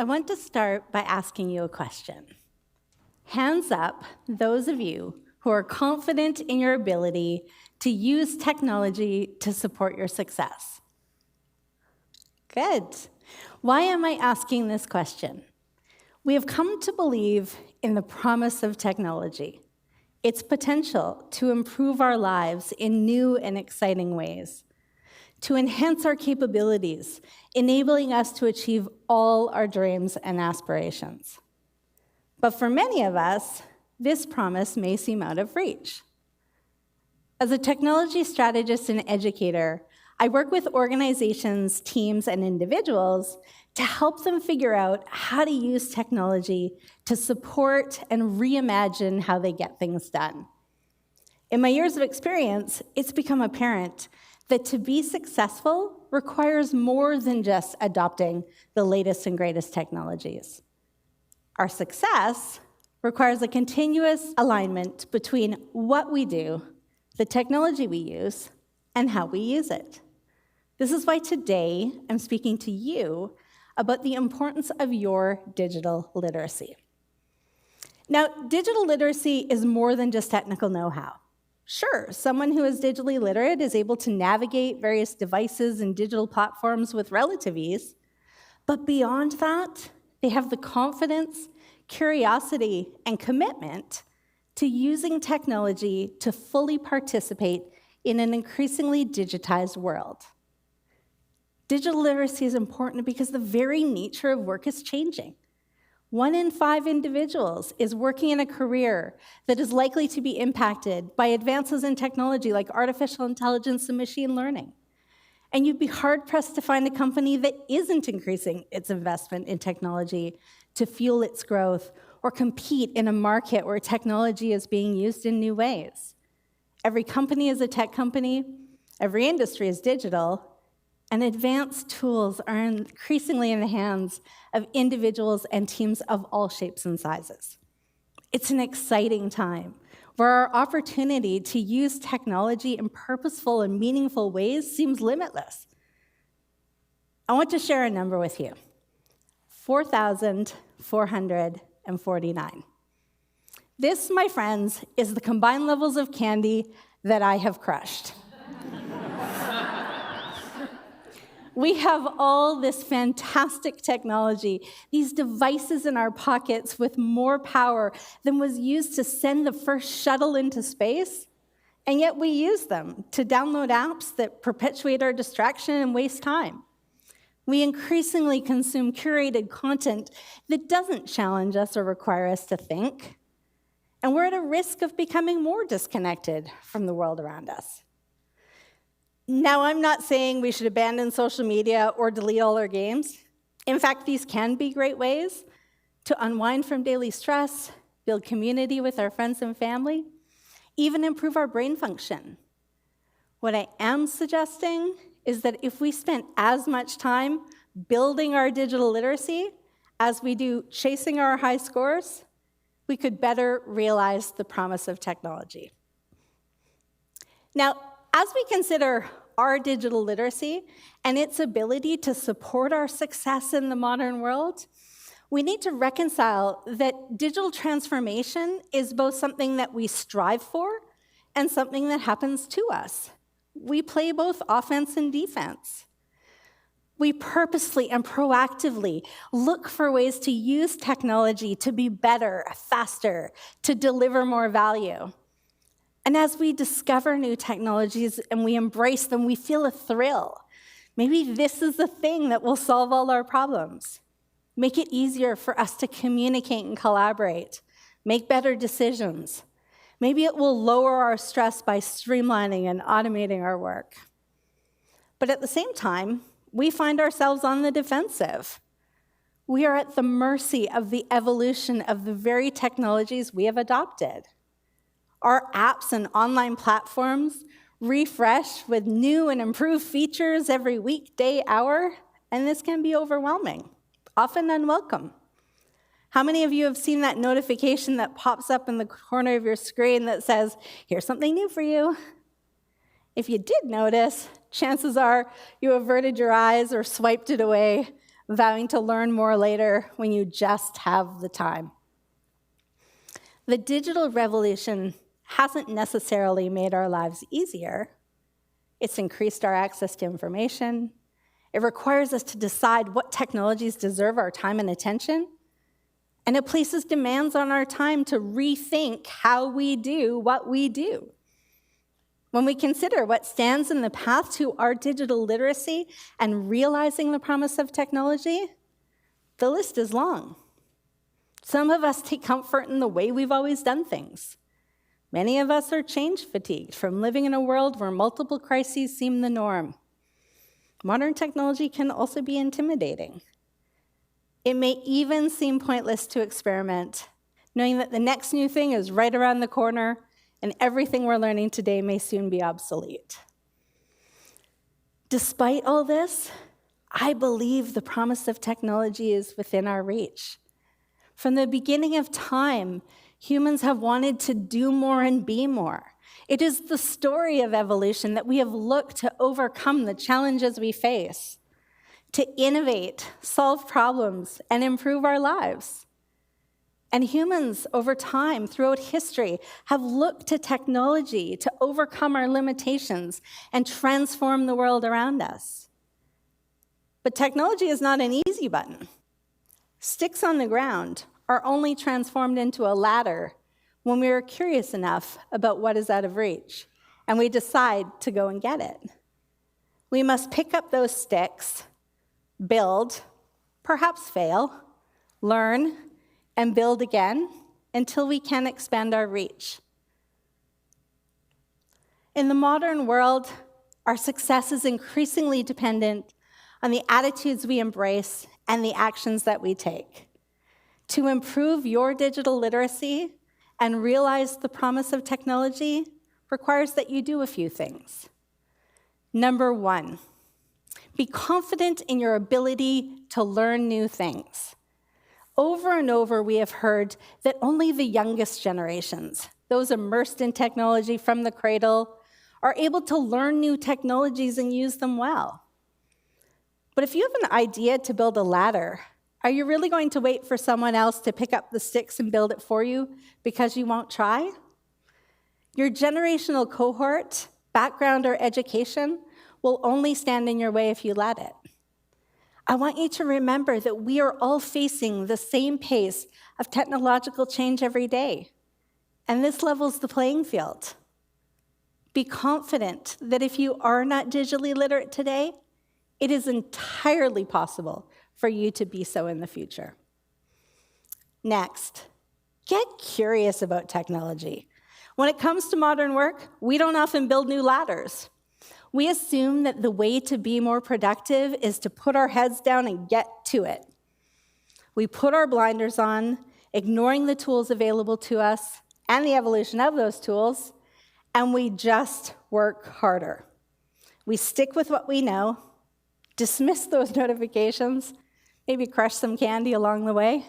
I want to start by asking you a question. Hands up, those of you who are confident in your ability to use technology to support your success. Good. Why am I asking this question? We have come to believe in the promise of technology, its potential to improve our lives in new and exciting ways, to enhance our capabilities, enabling us to achieve all our dreams and aspirations. But for many of us, this promise may seem out of reach. As a technology strategist and educator, I work with organizations, teams, and individuals to help them figure out how to use technology to support and reimagine how they get things done. In my years of experience, it's become apparent that to be successful requires more than just adopting the latest and greatest technologies. Our success requires a continuous alignment between what we do, the technology we use, and how we use it. This is why today I'm speaking to you about the importance of your digital literacy. Now, digital literacy is more than just technical know-how. Sure, someone who is digitally literate is able to navigate various devices and digital platforms with relative ease, but beyond that, they have the confidence, curiosity, and commitment to using technology to fully participate in an increasingly digitized world. Digital literacy is important because the very nature of work is changing. 1 in 5 individuals is working in a career that is likely to be impacted by advances in technology like artificial intelligence and machine learning. And you'd be hard-pressed to find a company that isn't increasing its investment in technology to fuel its growth or compete in a market where technology is being used in new ways. Every company is a tech company, every industry is digital, and advanced tools are increasingly in the hands of individuals and teams of all shapes and sizes. It's an exciting time where our opportunity to use technology in purposeful and meaningful ways seems limitless. I want to share a number with you, 4,449. This, my friends, is the combined levels of candy that I have crushed. We have all this fantastic technology, these devices in our pockets with more power than was used to send the first shuttle into space, and yet we use them to download apps that perpetuate our distraction and waste time. We increasingly consume curated content that doesn't challenge us or require us to think, and we're at a risk of becoming more disconnected from the world around us. Now, I'm not saying we should abandon social media or delete all our games. In fact, these can be great ways to unwind from daily stress, build community with our friends and family, even improve our brain function. What I am suggesting is that if we spent as much time building our digital literacy as we do chasing our high scores, we could better realize the promise of technology. Now, as we consider our digital literacy and its ability to support our success in the modern world, we need to reconcile that digital transformation is both something that we strive for and something that happens to us. We play both offense and defense. We purposely and proactively look for ways to use technology to be better, faster, to deliver more value. And as we discover new technologies and we embrace them, we feel a thrill. Maybe this is the thing that will solve all our problems. Make it easier for us to communicate and collaborate, make better decisions. Maybe it will lower our stress by streamlining and automating our work. But at the same time, we find ourselves on the defensive. We are at the mercy of the evolution of the very technologies we have adopted. Our apps and online platforms refresh with new and improved features every week, day, hour, and this can be overwhelming, often unwelcome. How many of you have seen that notification that pops up in the corner of your screen that says, "Here's something new for you"? If you did notice, chances are you averted your eyes or swiped it away vowing to learn more later when you just have the time. The digital revolution hasn't necessarily made our lives easier. It's increased our access to information. It requires us to decide what technologies deserve our time and attention. And it places demands on our time to rethink how we do what we do. When we consider what stands in the path to our digital literacy and realizing the promise of technology, the list is long. Some of us take comfort in the way we've always done things. Many of us are change fatigued from living in a world where multiple crises seem the norm. Modern technology can also be intimidating. It may even seem pointless to experiment, knowing that the next new thing is right around the corner and everything we're learning today may soon be obsolete. Despite all this, I believe the promise of technology is within our reach. From the beginning of time, humans have wanted to do more and be more. It is the story of evolution that we have looked to overcome the challenges we face, to innovate, solve problems, and improve our lives. And humans, over time, throughout history, have looked to technology to overcome our limitations and transform the world around us. But technology is not an easy button. Sticks on the ground are only transformed into a ladder when we are curious enough about what is out of reach, and we decide to go and get it. We must pick up those sticks, build, perhaps fail, learn, and build again until we can expand our reach. In the modern world, our success is increasingly dependent on the attitudes we embrace and the actions that we take. To improve your digital literacy and realize the promise of technology requires that you do a few things. Number one, be confident in your ability to learn new things. Over and over, we have heard that only the youngest generations, those immersed in technology from the cradle, are able to learn new technologies and use them well. But if you have an idea to build a ladder, are you really going to wait for someone else to pick up the sticks and build it for you because you won't try? Your generational cohort, background, or education will only stand in your way if you let it. I want you to remember that we are all facing the same pace of technological change every day, and this levels the playing field. Be confident that if you are not digitally literate today, it is entirely possible for you to be so in the future. Next, get curious about technology. When it comes to modern work, we don't often build new ladders. We assume that the way to be more productive is to put our heads down and get to it. We put our blinders on, ignoring the tools available to us and the evolution of those tools, and we just work harder. We stick with what we know, dismiss those notifications, maybe crush some candy along the way.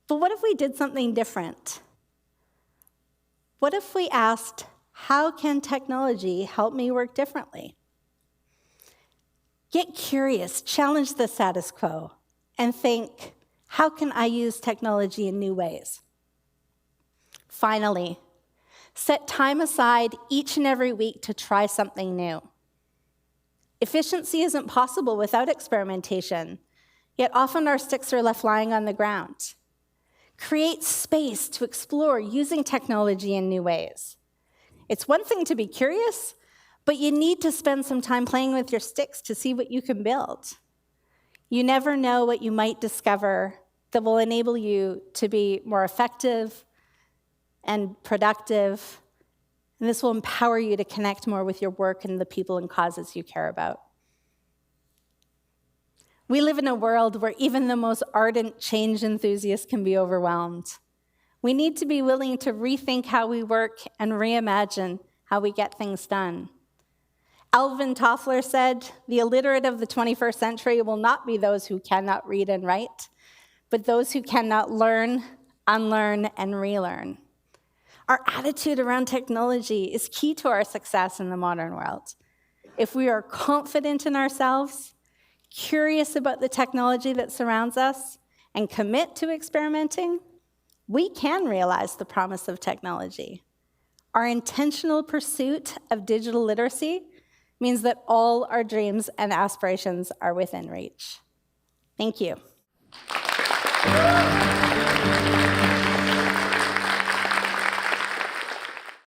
But what if we did something different? What if we asked, how can technology help me work differently? Get curious, challenge the status quo, and think, how can I use technology in new ways? Finally, set time aside each and every week to try something new. Efficiency isn't possible without experimentation, yet often our sticks are left lying on the ground. Create space to explore using technology in new ways. It's one thing to be curious, but you need to spend some time playing with your sticks to see what you can build. You never know what you might discover that will enable you to be more effective and productive, and this will empower you to connect more with your work and the people and causes you care about. We live in a world where even the most ardent change enthusiasts can be overwhelmed. We need to be willing to rethink how we work and reimagine how we get things done. Alvin Toffler said, "The illiterate of the 21st century will not be those who cannot read and write, but those who cannot learn, unlearn, and relearn." Our attitude around technology is key to our success in the modern world. If we are confident in ourselves, curious about the technology that surrounds us, and commit to experimenting, we can realize the promise of technology. Our intentional pursuit of digital literacy means that all our dreams and aspirations are within reach. Thank you.